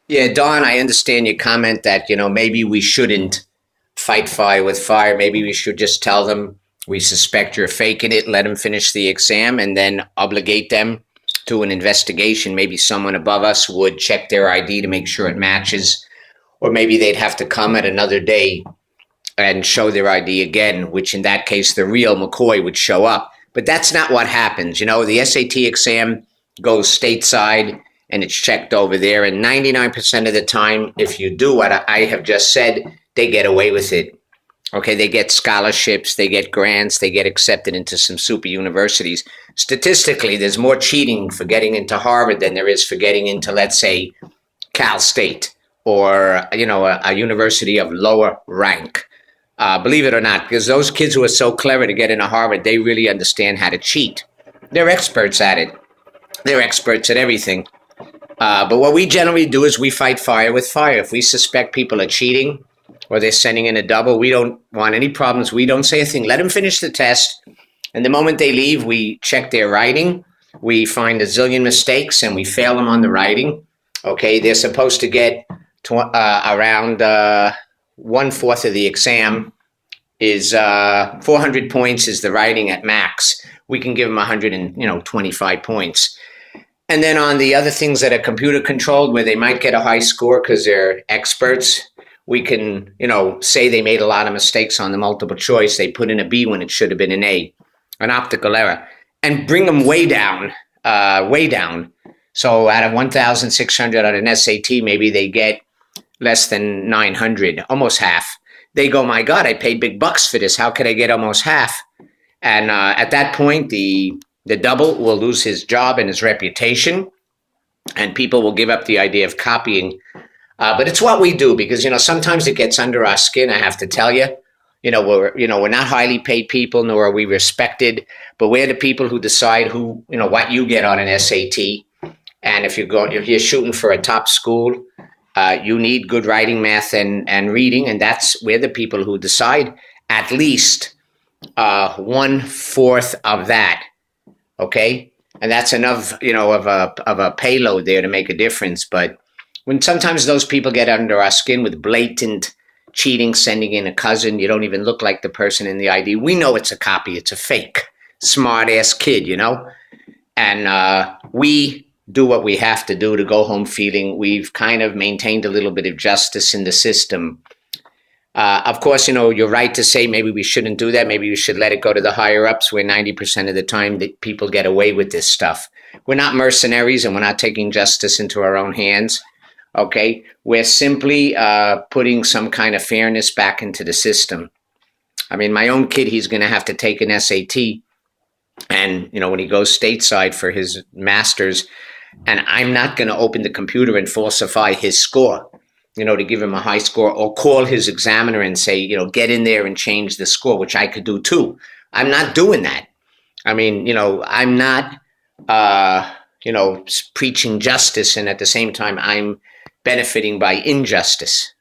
Yeah, Don, I understand your comment that, maybe we shouldn't fight fire with fire. Maybe we should just tell them we suspect you're faking it, let them finish the exam, and then obligate them to an investigation. Maybe someone above us would check their ID to make sure it matches, or maybe they'd have to come at another day and show their ID again, which in that case, the real McCoy would show up. But that's not what happens. The SAT exam goes stateside and it's checked over there. And 99% of the time, if you do what I have just said, they get away with it. Okay, they get scholarships, they get grants, they get accepted into some super universities. Statistically, there's more cheating for getting into Harvard than there is for getting into, let's say, Cal State or, a university of lower rank. Believe it or not, because those kids who are so clever to get into Harvard, they really understand how to cheat. They're experts at it. They're experts at everything. But what we generally do is we fight fire with fire. If we suspect people are cheating or they're sending in a double, we don't want any problems. We don't say a thing. Let them finish the test. And the moment they leave, we check their writing. We find a zillion mistakes and we fail them on the writing. Okay, they're supposed to get around 1/4 of the exam is 400 points is the writing at max. We can give them 125 points. And then on the other things that are computer controlled, where they might get a high score because they're experts, we can, say they made a lot of mistakes on the multiple choice. They put in a B when it should have been an A, an optical error, and bring them way down, way down. So out of 1,600 on an SAT, maybe they get less than 900, almost half. They go, my God, I paid big bucks for this. How could I get almost half? And at that point, the double will lose his job and his reputation, and people will give up the idea of copying. But it's what we do because, sometimes it gets under our skin, I have to tell you. We're not highly paid people, nor are we respected, but we're the people who decide what you get on an SAT. And if you're shooting for a top school, you need good writing, math, and reading, and we're the people who decide at least 1/4 of that. Okay, and that's enough, of a payload there to make a difference. But when sometimes those people get under our skin with blatant cheating, sending in a cousin, you don't even look like the person in the ID. We know it's a copy, it's a fake, smart ass kid, and we do what we have to do to go home feeling we've kind of maintained a little bit of justice in the system. Of course, you're right to say maybe we shouldn't do that. Maybe we should let it go to the higher ups where 90% of the time that people get away with this stuff. We're not mercenaries and we're not taking justice into our own hands. Okay. We're simply putting some kind of fairness back into the system. I mean, my own kid, he's going to have to take an SAT. And, when he goes stateside for his master's, and I'm not going to open the computer and falsify his score, to give him a high score, or call his examiner and say, get in there and change the score, which I could do too. I'm not doing that. I mean, I'm not, preaching justice. And at the same time, I'm benefiting by injustice.